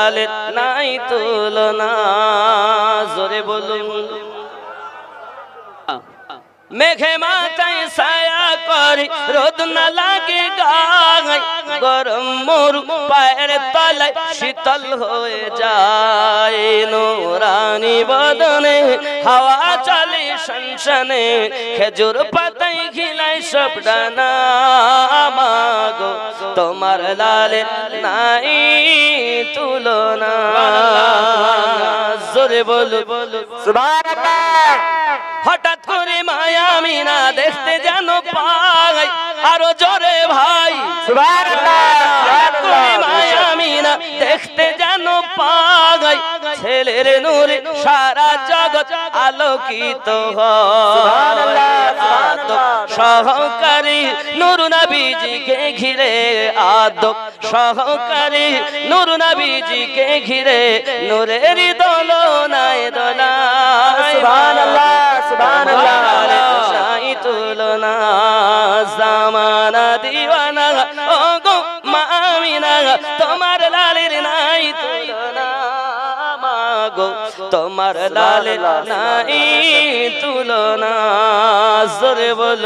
লালের নাই তুলনা। জোরে বলুন। মেঘে মাথায় ছায়া করি রোদ না লাগে গায়ে, গরম মরু পায়ের তলায় শীতল হয়ে যায়। নোরানি বদনে হাওয়া চলে শনশনে, খেজুর পাতায় ঘিলায় সব ডানা। মাগো তোমার লালে নাই তুলনা। জোরে বলো সুবহানাল্লাহ। হঠাৎ করে মায়া মিনা দেখতে যেন পাই, আরো জোরে ভাই সুবহানাল্লাহ। মায়া মিনা দেখতে যেন পাই, ছেলের নূরে সারা জগৎ আলোকিত হয়। সহকারী নূর নবীজিকে ঘিরে, আদব সহকারী নূর নবীজিকে ঘিরে, নূরের দোলনায় দোলায়। সুবহানাল্লাহ সুবহানাল্লাহ। নাই তুলনা জামানা দিওয়ানা, ও গো মা আমিনা তোমার লালের নাই তুলনা। মাগো তোমার লালের নাই তুলনা। জোরে বলো।